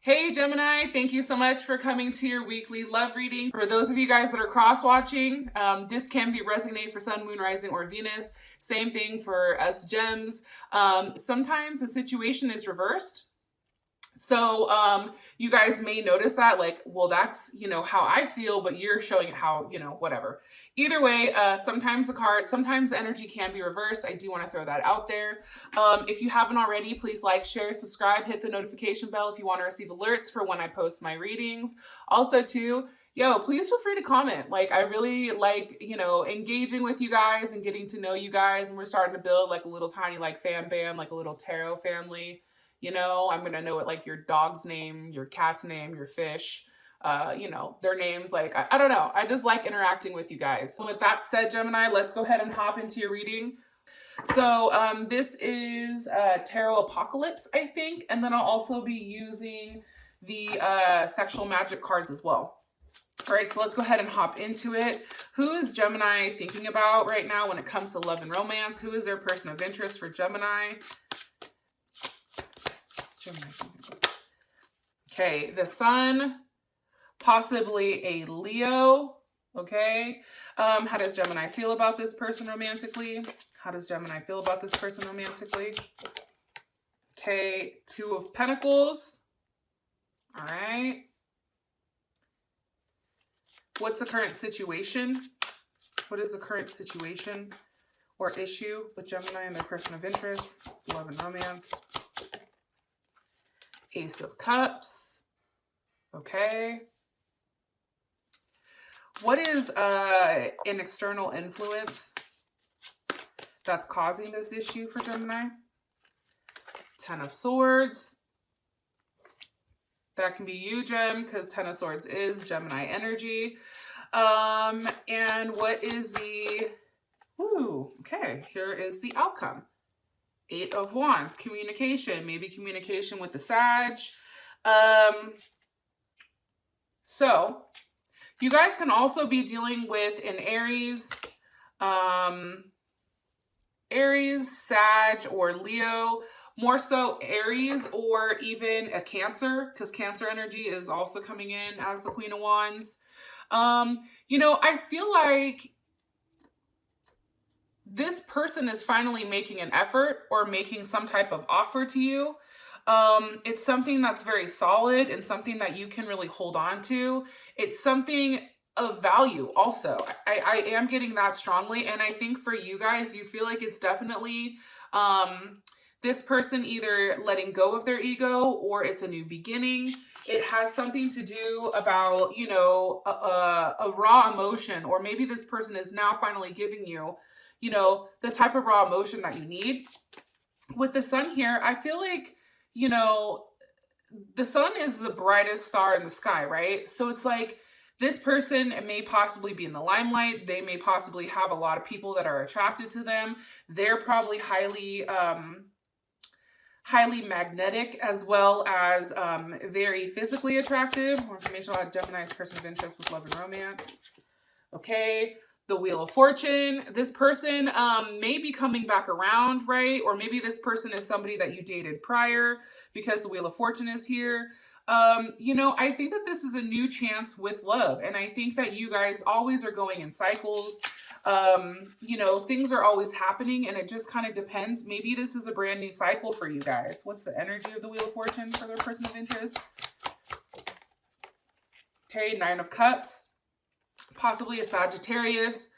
Hey Gemini, thank you so much for coming to your weekly love reading. For those of you guys that are cross-watching, this can be resonate for Sun, Moon, Rising, or Venus. Same thing for us Gems. Sometimes the situation is reversed. So you guys may notice that, like, well, that's, how I feel, but you're showing it how, whatever. Either way, sometimes sometimes the energy can be reversed. I do want to throw that out there. If you haven't already, please like, share, subscribe, hit the notification bell if you want to receive alerts for when I post my readings. Also, too, please feel free to comment. Like, I really like, engaging with you guys and getting to know you guys. And we're starting to build like a little tiny, like, fan bam, like a little tarot family. I'm going to know it, like your dog's name, your cat's name, your fish, their names. Like, I don't know. I just like interacting with you guys. With that said, Gemini, let's go ahead and hop into your reading. So this is Tarot Apocalypse, I think. And then I'll also be using the sexual magic cards as well. All right, so let's go ahead and hop into it. Who is Gemini thinking about right now when it comes to love and romance? Who is their person of interest for Gemini? Okay, the Sun, possibly a Leo. Okay, how does Gemini feel about this person romantically? How does Gemini feel about this person romantically? Okay, Two of Pentacles. All right. What's the current situation? What is the current situation or issue with Gemini and their person of interest, love and romance? Ace of Cups. Okay. What is an external influence that's causing this issue for Gemini? Ten of Swords. That can be you, Gem, because Ten of Swords is Gemini energy. And what is the... Ooh, okay, here is the outcome. Eight of Wands, communication, maybe communication with the Sag. So you guys can also be dealing with an Aries, Sag, or Leo. More so Aries or even a Cancer, because Cancer energy is also coming in as the Queen of Wands. I feel like this person is finally making an effort or making some type of offer to you. It's something that's very solid and something that you can really hold on to. It's something of value also. I am getting that strongly. And I think for you guys, you feel like it's definitely this person either letting go of their ego or it's a new beginning. It has something to do about, a raw emotion, or maybe this person is now finally giving you the type of raw emotion that you need. With the Sun here, I feel like, the Sun is the brightest star in the sky, right? So it's like this person may possibly be in the limelight. They may possibly have a lot of people that are attracted to them. They're probably highly magnetic, as well as very physically attractive. More information about Gemini's person of interest with love and romance. Okay. The Wheel of Fortune. This person may be coming back around, right? Or maybe this person is somebody that you dated prior, because the Wheel of Fortune is here. I think that this is a new chance with love. And I think that you guys always are going in cycles. Things are always happening, and it just kind of depends. Maybe this is a brand new cycle for you guys. What's the energy of the Wheel of Fortune for their person of interest? Okay, Nine of Cups. Possibly a Sagittarius,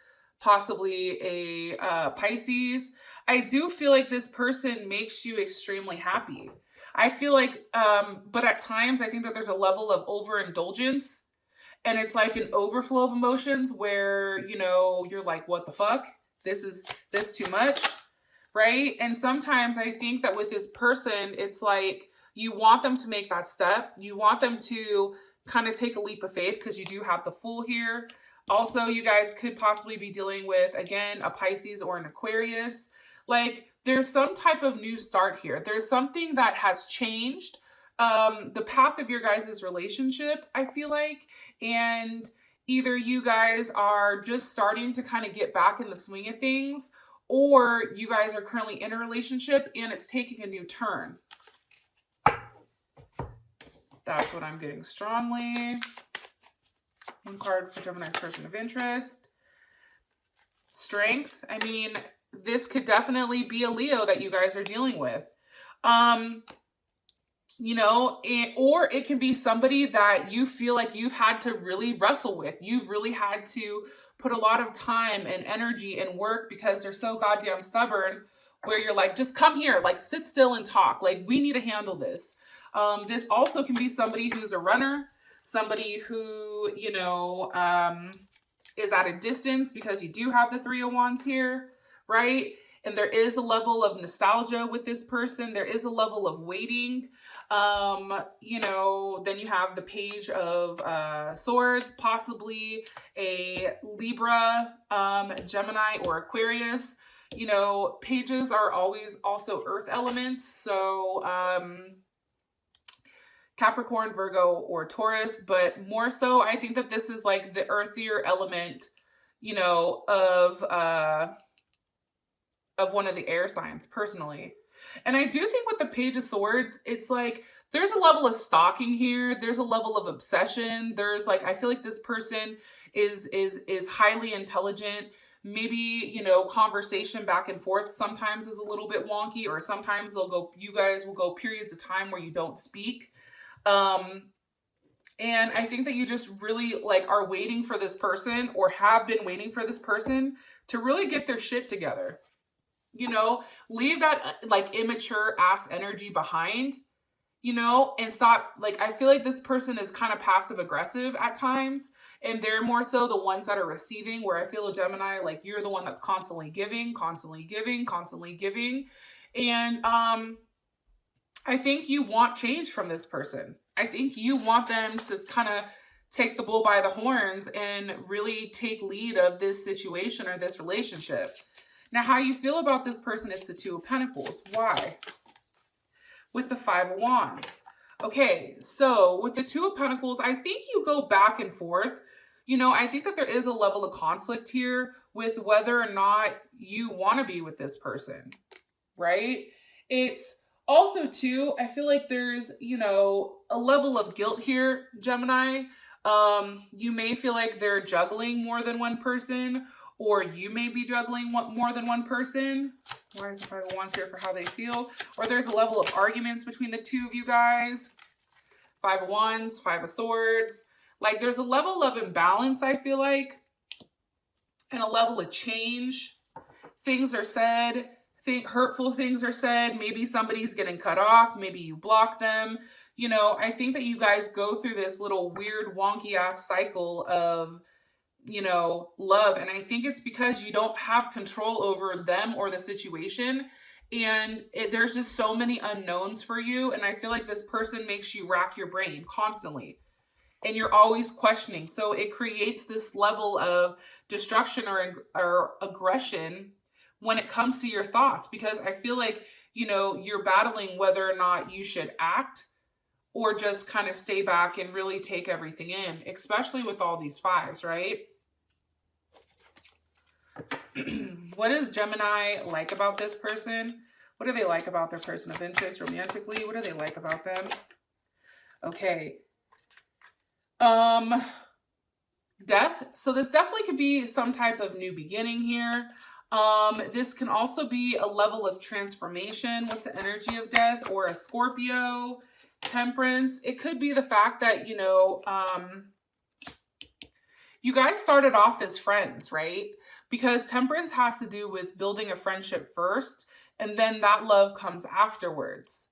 possibly a Pisces. I do feel like this person makes you extremely happy. I feel like, but at times I think that there's a level of overindulgence, and it's like an overflow of emotions where, you're like, what the fuck? This too much, right? And sometimes I think that with this person, it's like you want them to make that step. You want them to kind of take a leap of faith, because you do have the Fool here. Also, you guys could possibly be dealing with, again, a Pisces or an Aquarius. Like, there's some type of new start here. There's something that has changed the path of your guys' relationship, I feel like. And either you guys are just starting to kind of get back in the swing of things, or you guys are currently in a relationship and it's taking a new turn. That's what I'm getting strongly. One card for Gemini's person of interest. Strength. I mean, this could definitely be a Leo that you guys are dealing with. You know, or it can be somebody that you feel like you've had to really wrestle with. You've really had to put a lot of time and energy and work because they're so goddamn stubborn, where you're like, just come here, like sit still and talk. Like, we need to handle this. This also can be somebody who's a runner, somebody who, you know, is at a distance, because you do have the Three of Wands here, right? And there is a level of nostalgia with this person. There is a level of waiting. You know, then you have the Page of Swords, possibly a Libra, Gemini, or Aquarius. You know, pages are always also earth elements. So, Capricorn, Virgo, or Taurus, but more so, I think that this is like the earthier element, you know, of one of the air signs, personally. And I do think with the Page of Swords, it's like there's a level of stalking here. There's a level of obsession. There's like, I feel like this person is highly intelligent. Maybe, you know, conversation back and forth sometimes is a little bit wonky, or sometimes you guys will go periods of time where you don't speak. And I think that you just really like are waiting for this person, or have been waiting for this person to really get their shit together. You know, leave that like immature ass energy behind, you know, and stop. Like, I feel like this person is kind of passive aggressive at times, and they're more so the ones that are receiving, where I feel a Gemini, like you're the one that's constantly giving, constantly giving, constantly giving. And, I think you want change from this person. I think you want them to kind of take the bull by the horns and really take lead of this situation or this relationship. Now, how you feel about this person is the Two of Pentacles. Why? With the Five of Wands. Okay, so with the Two of Pentacles, I think you go back and forth. You know, I think that there is a level of conflict here with whether or not you want to be with this person, right? It's also, too, I feel like there's, you know, a level of guilt here, Gemini. You may feel like they're juggling more than one person, or you may be juggling more than one person. Why is the Five of Wands here for how they feel? Or there's a level of arguments between the two of you guys. Five of Wands, Five of Swords. Like, there's a level of imbalance, I feel like, and a level of change. Things are said. Hurtful things are said. Maybe somebody's getting cut off. Maybe you block them. You know, I think that you guys go through this little weird wonky ass cycle of, you know, love. And I think it's because you don't have control over them or the situation. And there's just so many unknowns for you. And I feel like this person makes you rack your brain constantly. And you're always questioning. So it creates this level of destruction or aggression when it comes to your thoughts, because I feel like, you know, you're battling whether or not you should act or just kind of stay back and really take everything in, especially with all these fives, right? What does Gemini like about this person? What do they like about their person of interest romantically? What do they like about them? Okay. Death. So this definitely could be some type of new beginning here. This can also be a level of transformation. What's the energy of death? Or a Scorpio, Temperance. It could be the fact that, you know, you guys started off as friends, right? Because Temperance has to do with building a friendship first, and then that love comes afterwards.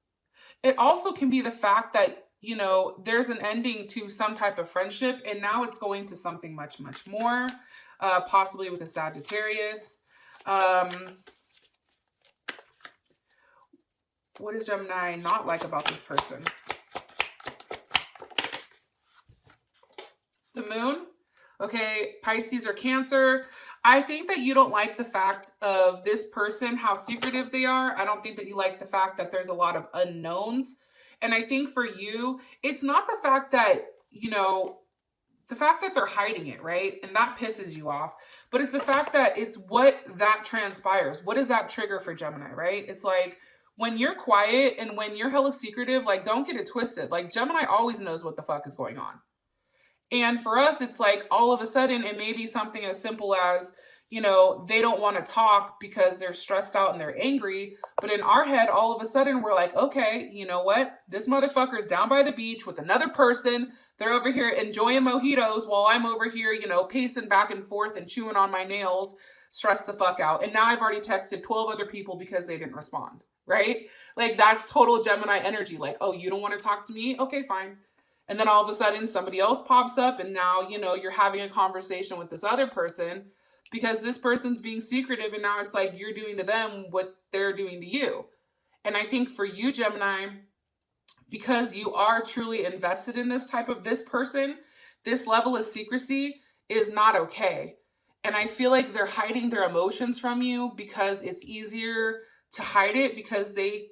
It also can be the fact that, you know, there's an ending to some type of friendship, and now it's going to something much, much more, possibly with a Sagittarius. What does Gemini not like about this person? The Moon. Okay, Pisces or Cancer. I think that you don't like the fact of this person, how secretive they are. I don't think that you like the fact that there's a lot of unknowns. And I think for you, it's not the fact that, you know, the fact that they're hiding it, right? And that pisses you off. But it's the fact that it's what that transpires. What does that trigger for Gemini, right? It's like when you're quiet and when you're hella secretive, like, don't get it twisted. Like, Gemini always knows what the fuck is going on. And for us, it's like all of a sudden it may be something as simple as, you know, they don't want to talk because they're stressed out and they're angry. But in our head, all of a sudden we're like, okay, you know what? This motherfucker's down by the beach with another person. They're over here enjoying mojitos while I'm over here, you know, pacing back and forth and chewing on my nails, stressed the fuck out. And now I've already texted 12 other people because they didn't respond, right? Like, that's total Gemini energy. Like, oh, you don't want to talk to me? Okay, fine. And then all of a sudden somebody else pops up and now, you know, you're having a conversation with this other person because this person's being secretive, and now it's like you're doing to them what they're doing to you. And I think for you, Gemini, because you are truly invested in this person, this level of secrecy is not okay. And I feel like they're hiding their emotions from you because it's easier to hide it because they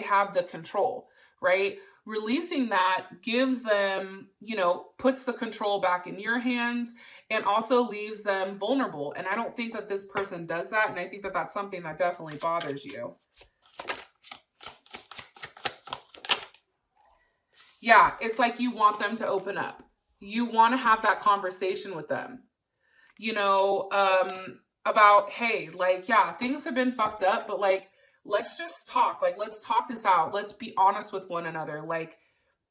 have the control, right? Releasing that gives them, you know, puts the control back in your hands and also leaves them vulnerable. And I don't think that this person does that. And I think that that's something that definitely bothers you. Yeah, it's like you want them to open up. You want to have that conversation with them, you know, about, hey, like, yeah, things have been fucked up, but like, let's just talk. Like, let's talk this out. Let's be honest with one another. Like,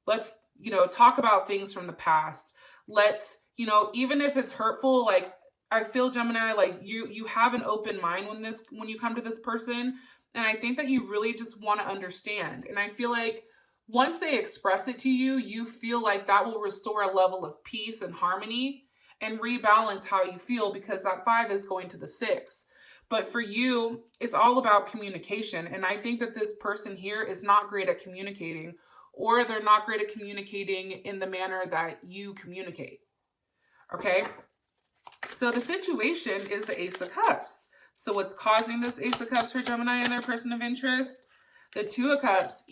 let's, you know, talk about things from the past. Let's, you know, even if it's hurtful, like, I feel, Gemini, like you have an open mind when you come to this person. And I think that you really just want to understand. And I feel like once they express it to you, you feel like that will restore a level of peace and harmony and rebalance how you feel, because that 5 is going to the 6. But for you, it's all about communication. And I think that this person here is not great at communicating, or they're not great at communicating in the manner that you communicate. Okay? So the situation is the Ace of Cups. So what's causing this Ace of Cups for Gemini and their person of interest? The 2 of Cups,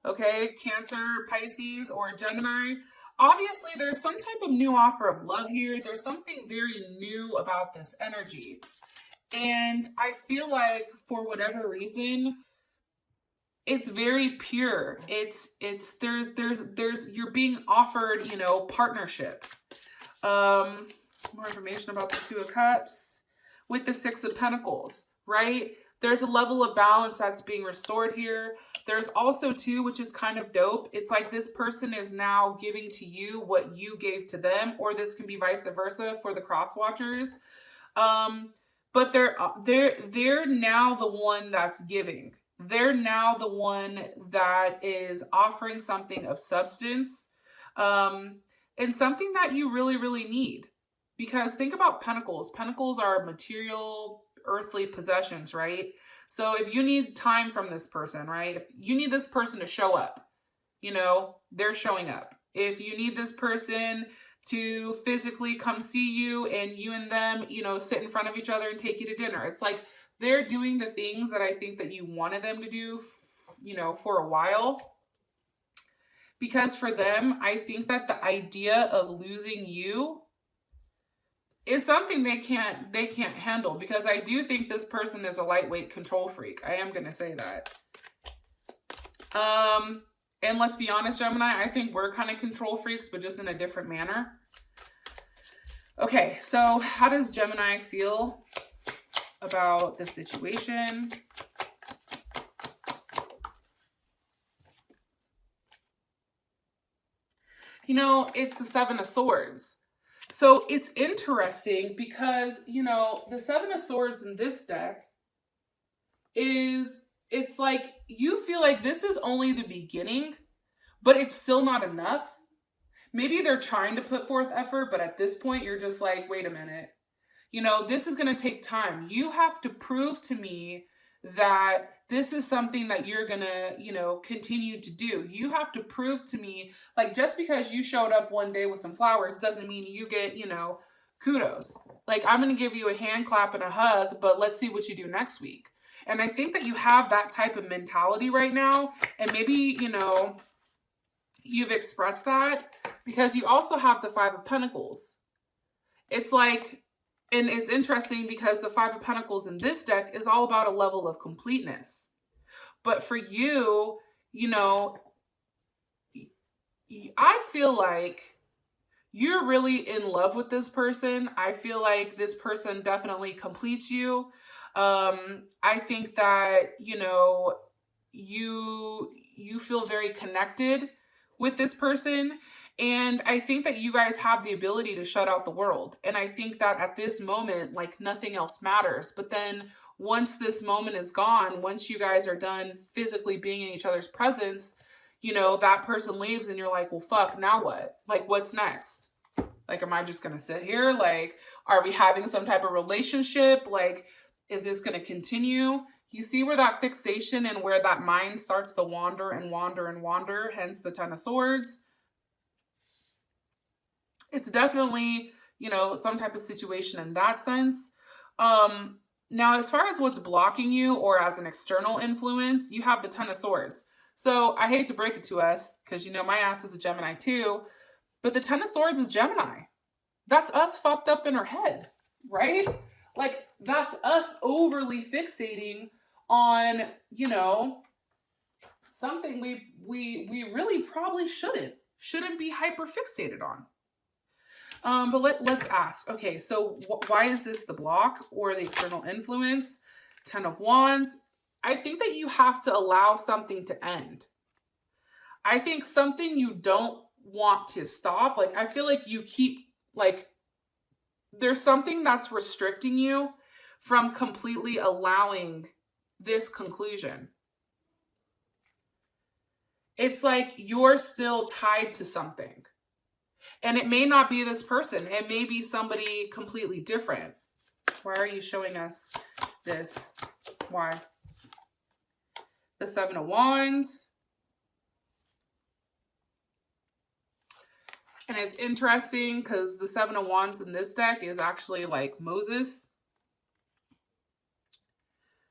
okay, Cancer, Pisces, or Gemini. Obviously, there's some type of new offer of love here. There's something very new about this energy. And I feel like for whatever reason, it's very pure. There's you're being offered, you know, partnership. More information about the 2 of Cups with the 6 of Pentacles, right? There's a level of balance that's being restored here. There's also too, which is kind of dope, it's like this person is now giving to you what you gave to them, or this can be vice versa for the cross watchers. But they're now the one that's giving. They're now the one that is offering something of substance, and something that you really, really need. Because think about Pentacles. Pentacles are material, earthly possessions, right? So if you need time from this person, right? If you need this person to show up, you know, they're showing up. If you need this person to physically come see you and you and them, you know, sit in front of each other and take you to dinner, it's like they're doing the things that I think that you wanted them to do, you know, for a while. Because for them, I think that the idea of losing you is something they can't handle, because I do think this person is a lightweight control freak. I am going to say that. And let's be honest, Gemini, I think we're kind of control freaks, but just in a different manner. Okay, so how does Gemini feel about the situation? You know, it's the 7 of Swords. So it's interesting because, you know, the 7 of Swords in this deck it's like you feel like this is only the beginning, but it's still not enough. Maybe they're trying to put forth effort, but at this point you're just like, wait a minute. You know, this is going to take time. You have to prove to me that this is something that you're going to, you know, continue to do. You have to prove to me, like, just because you showed up one day with some flowers doesn't mean you get, you know, kudos. Like, I'm going to give you a hand clap and a hug, but let's see what you do next week. And I think that you have that type of mentality right now. And maybe, you know, you've expressed that because you also have the 5 of Pentacles. It's like, and it's interesting because the 5 of Pentacles in this deck is all about a level of completeness. But for you, you know, I feel like you're really in love with this person. I feel like this person definitely completes you. I think that, you know, you feel very connected with this person. And I think that you guys have the ability to shut out the world. And I think that at this moment, like nothing else matters. But then once this moment is gone, once you guys are done physically being in each other's presence, you know, that person leaves and you're like, well, fuck, now what? Like, what's next? Like, am I just going to sit here? Like, are we having some type of relationship? Like, is this going to continue? You see where that fixation and where that mind starts to wander and wander and wander, hence the Ten of Swords. It's definitely, you know, some type of situation in that sense. Now, as far as what's blocking you or as an external influence, you have the Ten of Swords. So I hate to break it to us because, you know, my ass is a Gemini too, but the Ten of Swords is Gemini. That's us fucked up in our head, right? Like, that's us overly fixating on, you know, something we really probably shouldn't be hyper fixated on. But let's ask, okay, so why is this the block or the external influence? Ten of Wands. I think that you have to allow something to end. I think something you don't want to stop. Like, I feel like you keep, like, there's something that's restricting you from completely allowing this conclusion. It's like you're still tied to something. And it may not be this person. It may be somebody completely different. Why are you showing us this? Why? The Seven of Wands. And it's interesting because the Seven of Wands in this deck is actually like Moses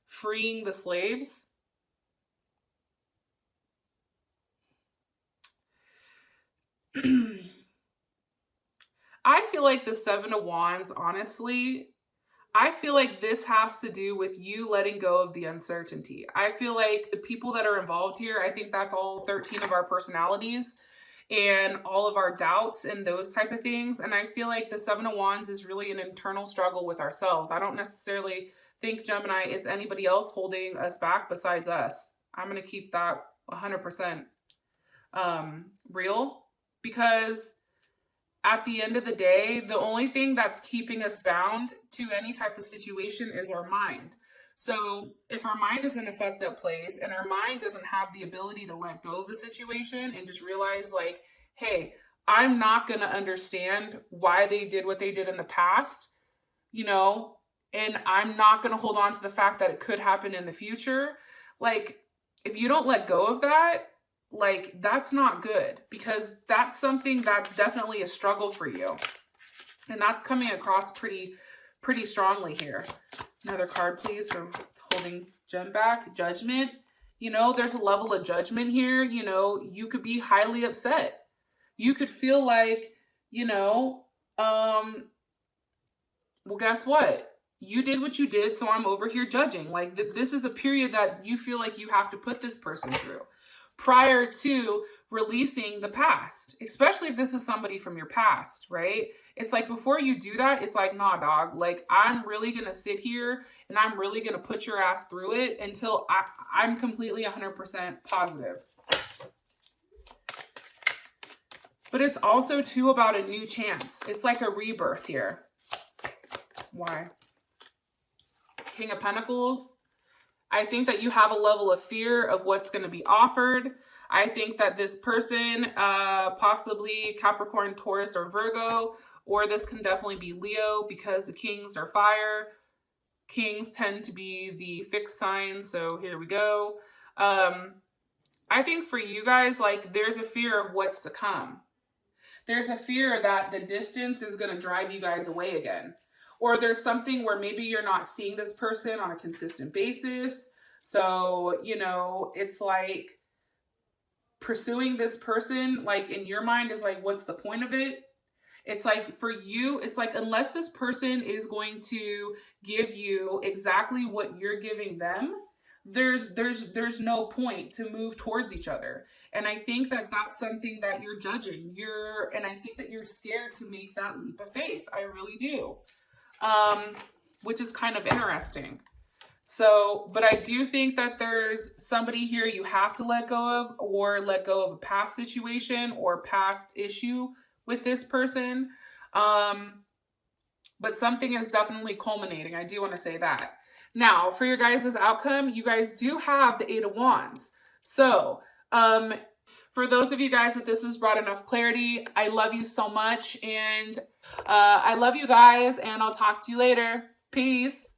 freeing the slaves. I feel like the Seven of Wands, honestly, I feel like this has to do with you letting go of the uncertainty. I feel like the people that are involved here, I think that's all 13 of our personalities and all of our doubts and those type of things. And I feel like the Seven of Wands is really an internal struggle with ourselves. I don't necessarily think, Gemini, it's anybody else holding us back besides us. I'm going to keep that 100% real, because at the end of the day, the only thing that's keeping us bound to any type of situation is our mind. So if our mind is in a fucked up place and our mind doesn't have the ability to let go of a situation and just realize like, hey, I'm not going to understand why they did what they did in the past, you know, and I'm not going to hold on to the fact that it could happen in the future. Like, if you don't let go of that, like, that's not good, because that's something that's definitely a struggle for you. And that's coming across pretty strongly here. Another card, please, from holding Gem back. Judgment. You know, there's a level of judgment here. You know, you could be highly upset. You could feel like, you know, well, guess what? You did what you did, so I'm over here judging. Like, this is a period that you feel like you have to put this person through prior to releasing the past, especially if this is somebody from your past, right? It's like, before you do that, it's like, nah, dog, like, I'm really going to sit here and I'm really going to put your ass through it until I'm completely 100% positive. But it's also too about a new chance. It's like a rebirth here. Why? King of Pentacles. I think that you have a level of fear of what's going to be offered. I think that this person, possibly Capricorn, Taurus, or Virgo, or this can definitely be Leo, because the kings are fire. Kings tend to be the fixed signs, so here we go. I think for you guys, like, there's a fear of what's to come. There's a fear that the distance is going to drive you guys away again. Or there's something where maybe you're not seeing this person on a consistent basis. So, you know, it's like pursuing this person, like, in your mind is like, what's the point of it? It's like, for you, it's like, unless this person is going to give you exactly what you're giving them, there's no point to move towards each other. And I think that that's something that you're judging. And I think that you're scared to make that leap of faith. I really do. Which is kind of interesting. So, but I do think that there's somebody here you have to let go of, or let go of a past situation or past issue with this person. But something is definitely culminating. I do want to say that. Now, for your guys' outcome, you guys do have the Eight of Wands. So, for those of you guys that this has brought enough clarity, I love you so much. And I love you guys, and I'll talk to you later. Peace.